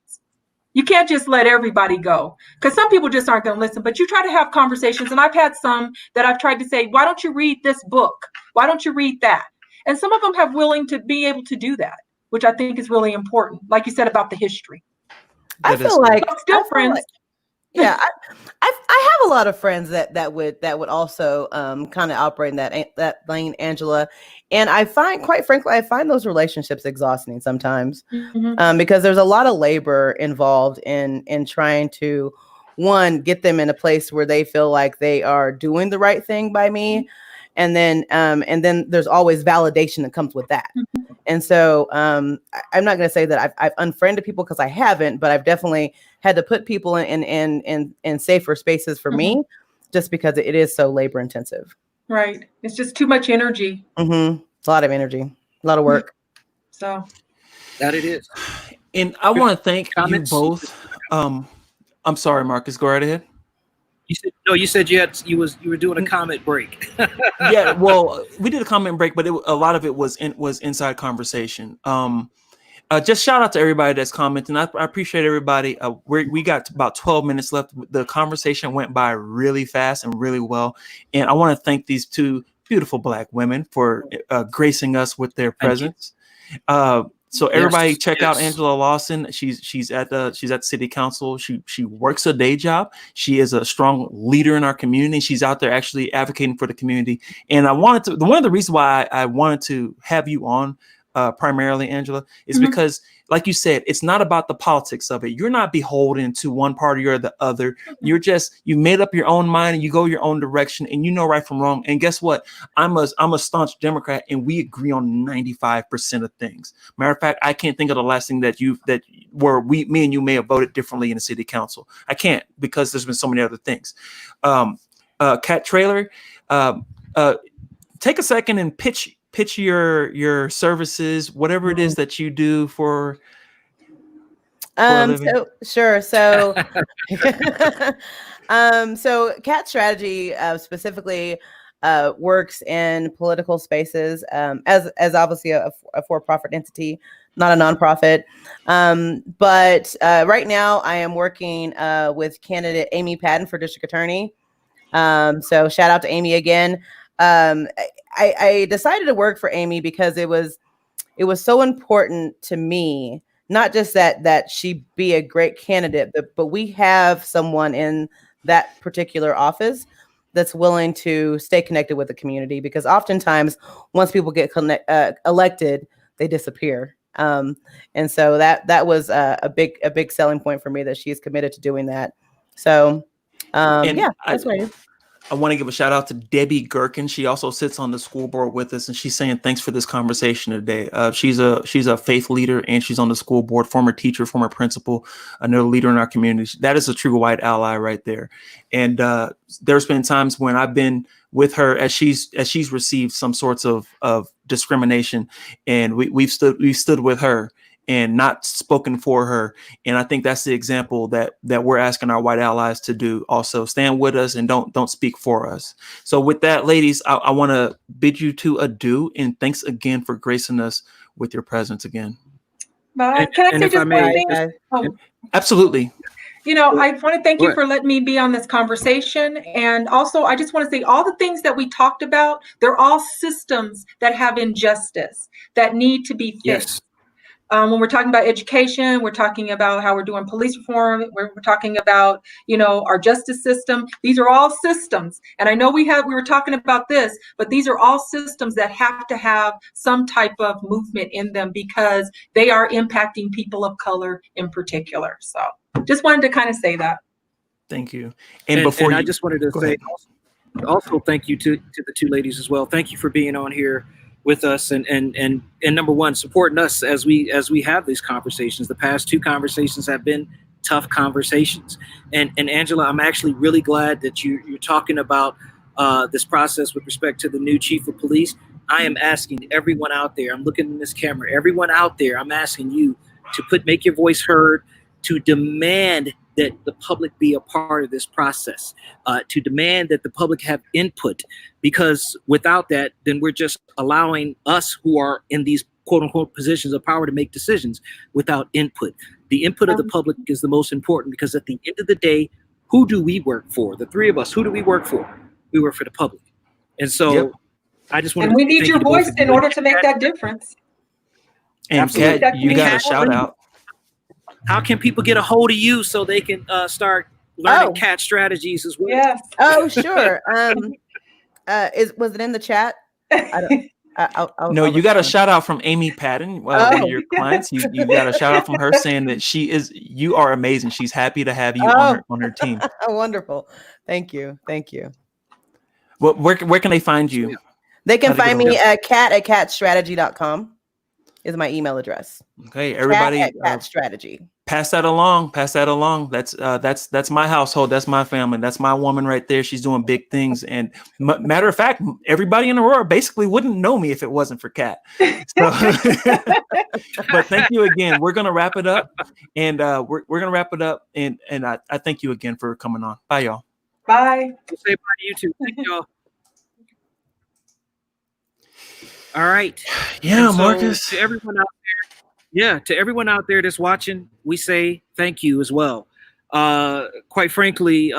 [SPEAKER 3] You can't just let everybody go, because some people just aren't going to listen, but you try to have conversations. And I've had some that I've tried to say, why don't you read this book? Why don't you read that? And some of them have willing to be able to do that, which I think is really important. Like you said about the history.
[SPEAKER 4] I feel like
[SPEAKER 3] I'm still friends.
[SPEAKER 4] Yeah, I have a lot of friends that would also kind of operate in that lane, Angela, and I find, quite frankly, those relationships exhausting sometimes, because there's a lot of labor involved in trying to, one, get them in a place where they feel like they are doing the right thing by me, and then there's always validation that comes with that. And so I'm not going to say that I've unfriended people, because I haven't, but I've definitely had to put people in safer spaces for me, just because it is so labor intensive.
[SPEAKER 3] Right. It's just too much energy.
[SPEAKER 4] A lot of energy, a lot of work.
[SPEAKER 3] So
[SPEAKER 2] that it is.
[SPEAKER 1] And I want to thank you both. I'm sorry, Marcus, go right ahead.
[SPEAKER 2] You said you were doing a comment break.
[SPEAKER 1] Yeah, well, we did a comment break, but a lot of it was inside conversation. Just shout out to everybody that's commenting. I appreciate everybody. We got about 12 minutes left. The conversation went by really fast and really well. And I want to thank these two beautiful Black women for gracing us with their presence. So everybody check out Angela Lawson. She's at the city council. She works a day job. She is a strong leader in our community. She's out there actually advocating for the community. And one of the reasons why I wanted to have you on primarily, Angela, is because, like you said, it's not about the politics of it. You're not beholden to one party or the other. You made up your own mind and you go your own direction, and you know right from wrong. And guess what? I'm a staunch Democrat, and we agree on 95% of things. Matter of fact, I can't think of the last thing me and you may have voted differently in the city council. I can't, because there's been so many other things. Traylor, take a second and pitch your services, whatever it is that you do for a living.
[SPEAKER 4] So sure. So so Cat Strategy specifically works in political spaces, as obviously a for-profit entity, not a nonprofit. But right now I am working with candidate Amy Patton for district attorney. So shout out to Amy again. I decided to work for Amy because it was so important to me not just that she be a great candidate, but we have someone in that particular office that's willing to stay connected with the community, because oftentimes once people get elected, they disappear. And so that was a big selling point for me, that she's committed to doing that. So that's right.
[SPEAKER 1] I want to give a shout out to Debbie Gherkin. She also sits on the school board with us, and she's saying thanks for this conversation today. She's a faith leader, and she's on the school board, former teacher, former principal, another leader in our community. That is a true white ally right there. And there's been times when I've been with her as she's received some sorts of discrimination, and we've stood with her and not spoken for her. And I think that's the example that we're asking our white allies to do also. Stand with us and don't speak for us. So with that, ladies, I want to bid you to adieu, and thanks again for gracing us with your presence again.
[SPEAKER 3] Bye. Can I say just one thing? Oh.
[SPEAKER 1] Absolutely.
[SPEAKER 3] I want to thank you for letting me be on this conversation. And also, I just want to say all the things that we talked about, they're all systems that have injustice that need to be fixed.
[SPEAKER 2] Yes.
[SPEAKER 3] When we're talking about education, we're talking about how we're doing police reform, we're talking about, our justice system. These are all systems. And I know we were talking about this, but these are all systems that have to have some type of movement in them, because they are impacting people of color in particular. So just wanted to kind of say that.
[SPEAKER 1] Thank you.
[SPEAKER 2] And I just wanted to say also thank you to the two ladies as well. Thank you for being on here with us and number one, supporting us as we have these conversations. The past two conversations have been tough conversations. And Angela, I'm actually really glad that you're talking about this process with respect to the new chief of police. I am asking everyone out there, I'm looking in this camera, everyone out there, I'm asking you to make your voice heard, to demand that the public be a part of this process, to demand that the public have input, because without that, then we're just allowing us who are in these quote unquote positions of power to make decisions without input. The input of the public is the most important, because at the end of the day, who do we work for? The three of us, who do we work for? We work for the public. And so I just want to
[SPEAKER 3] we need your voice in order to make that difference.
[SPEAKER 1] And Kat, you got a shout out.
[SPEAKER 2] How can people get a hold of you so they can start learning cat strategies as well?
[SPEAKER 3] Yes.
[SPEAKER 4] Oh, sure. Was it in the chat?
[SPEAKER 1] No, you got a shout out from Amy Patton, one of your clients. You got a shout out from her saying that you are amazing. She's happy to have you on her team.
[SPEAKER 4] Wonderful. Thank you.
[SPEAKER 1] Well, where can they find you?
[SPEAKER 4] They can find me at cat@catstrategy.com is my email address.
[SPEAKER 1] Okay, everybody,
[SPEAKER 4] cat strategy.
[SPEAKER 1] Pass that along. That's my household. That's my family. That's my woman right there. She's doing big things. And matter of fact, everybody in Aurora basically wouldn't know me if it wasn't for Kat. So, but thank you again. We're gonna wrap it up, and we're gonna wrap it up. And I thank you again for coming on. Bye, y'all.
[SPEAKER 3] Bye.
[SPEAKER 2] We'll say bye to you too. Thank y'all. All right.
[SPEAKER 1] Yeah,
[SPEAKER 2] so
[SPEAKER 1] Marcus.
[SPEAKER 2] To everyone out there that's watching, we say thank you as well. Quite frankly,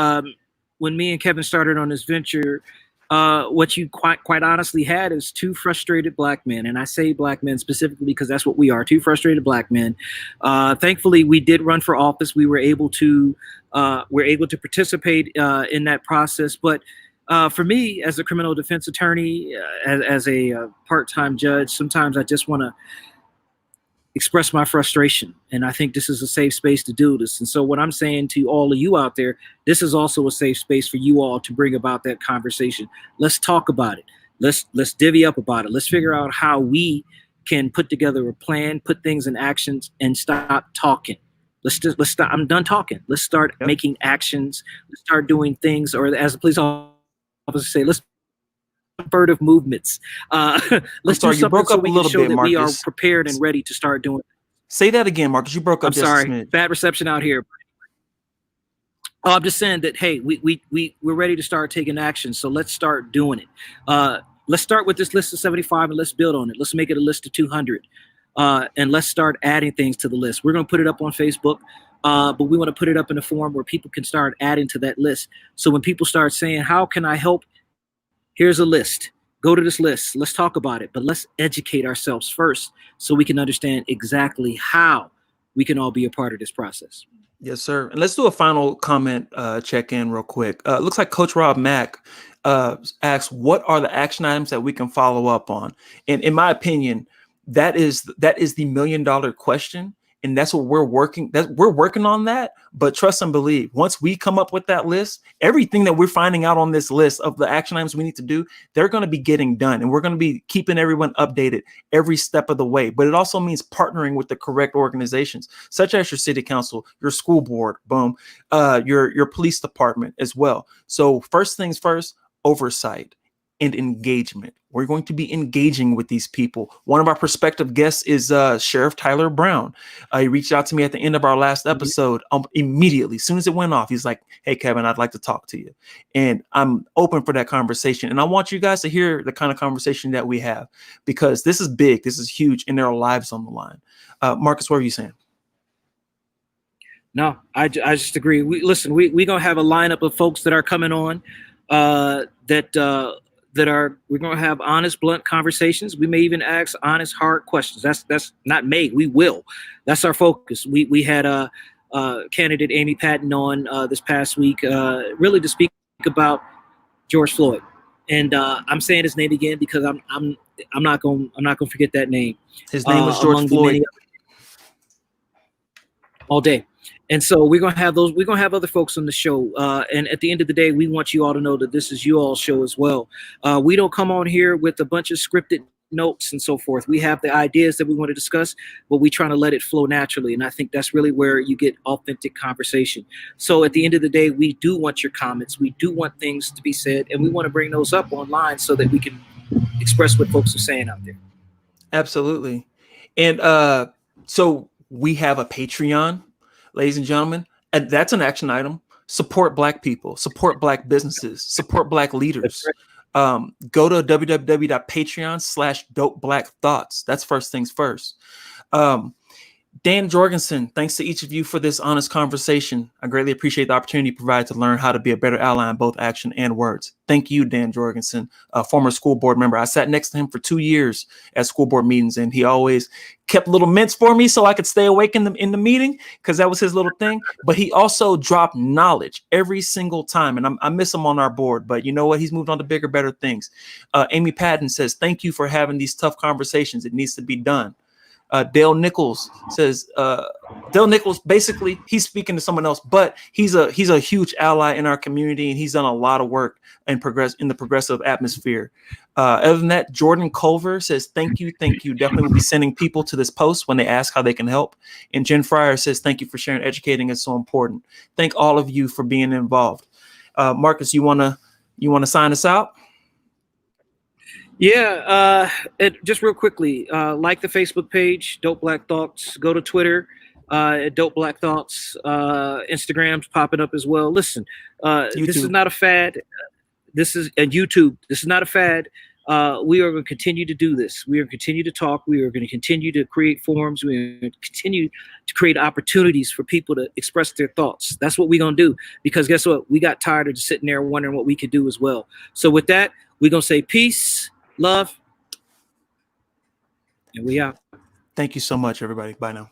[SPEAKER 2] when me and Kevin started on this venture, what you quite honestly had is two frustrated black men. And I say black men specifically because that's what we are, two frustrated black men. Thankfully, we did run for office. We were able to participate in that process. But for me, as a criminal defense attorney, as a part-time judge, sometimes I just want to express my frustration. And I think this is a safe space to do this. And so what I'm saying to all of you out there, this is also a safe space for you all to bring about that conversation. Let's talk about it. Let's divvy up about it. Let's figure out how we can put together a plan, put things in actions, and stop talking. Let's stop. I'm done talking. Let's start making actions. Let's start doing things, or as the police officer say, let's furtive movements. Let's do something so we can show that we are prepared and ready to start doing it.
[SPEAKER 1] Say that again, Marcus. You broke up.
[SPEAKER 2] I'm sorry. Bad reception out here. Oh, I'm just saying that, hey, we're ready to start taking action. So let's start doing it. Let's start with this list of 75 and let's build on it. Let's make it a list of 200. And let's start adding things to the list. We're going to put it up on Facebook. But we want to put it up in a form where people can start adding to that list. So when people start saying, how can I help? Here's a list. Go to this list. Let's talk about it. But let's educate ourselves first so we can understand exactly how we can all be a part of this process.
[SPEAKER 1] Yes, sir. And let's do a final comment check-in real quick. Looks like Coach Rob Mack asks, what are the action items that we can follow up on? And in my opinion, that is the $1 million question. And that's what we're working on that. But trust and believe, once we come up with that list, everything that we're finding out on this list of the action items we need to do, they're going to be getting done. And we're going to be keeping everyone updated every step of the way. But it also means partnering with the correct organizations, such as your city council, your school board, boom, your police department as well. So first things first, oversight and engagement. We're going to be engaging with these people. One of our prospective guests is Sheriff Traylor Brown. He reached out to me at the end of our last episode immediately. As soon as it went off, he's like, hey, Kevin, I'd like to talk to you. And I'm open for that conversation. And I want you guys to hear the kind of conversation that we have, because this is big, this is huge, and there are lives on the line. Marcus, what are you saying?
[SPEAKER 2] No, I just agree. We're going to have a lineup of folks that are coming on we're going to have honest, blunt conversations. We may even ask honest, hard questions. That's not may, we will. That's our focus. We had candidate Amy Patton on this past week, really to speak about George Floyd. And I'm saying his name again because I'm not going to forget that name.
[SPEAKER 1] His name was George Floyd.
[SPEAKER 2] All day. And so we're going to have those. We're going to have other folks on the show. And at the end of the day, we want you all to know that this is you all's show as well. We don't come on here with a bunch of scripted notes and so forth. We have the ideas that we want to discuss, but we're trying to let it flow naturally. And I think that's really where you get authentic conversation. So at the end of the day, we do want your comments. We do want things to be said, and we want to bring those up online so that we can express what folks are saying out there.
[SPEAKER 1] Absolutely. And so we have a Patreon, ladies and gentlemen, and that's an action item. Support Black people, support Black businesses, support Black leaders. Go to www.patreon.com/dopeblackthoughts. That's first things first. Dan Jorgensen, thanks to each of you for this honest conversation. I greatly appreciate the opportunity provided to learn how to be a better ally in both action and words. Thank you, Dan Jorgensen, a former school board member. I sat next to him for 2 years at school board meetings, and he always kept little mints for me so I could stay awake in the meeting, because that was his little thing. But he also dropped knowledge every single time, and I miss him on our board. But you know what? He's moved on to bigger, better things. Amy Patton says, thank you for having these tough conversations. It needs to be done. Dale Nichols says, Dale Nichols, basically, he's speaking to someone else, but he's a huge ally in our community, and he's done a lot of work and progress in the progressive atmosphere. Other than that, Jordan Culver says, thank you. Definitely will be sending people to this post when they ask how they can help. And Jen Fryer says, thank you for sharing. Educating is so important. Thank all of you for being involved. Marcus, you wanna sign us out?
[SPEAKER 2] Yeah, just real quickly, like the Facebook page, Dope Black Thoughts. Go to Twitter at Dope Black Thoughts. Instagram's popping up as well. Listen, this is not a fad. This is YouTube. This is not a fad. We are going to continue to do this. We are going to continue to talk. We are going to continue to create forums. We are going to continue to create opportunities for people to express their thoughts. That's what we're going to do, because guess what? We got tired of just sitting there wondering what we could do as well. So with that, we're going to say peace, love, and we out.
[SPEAKER 1] Thank you so much, everybody. Bye now.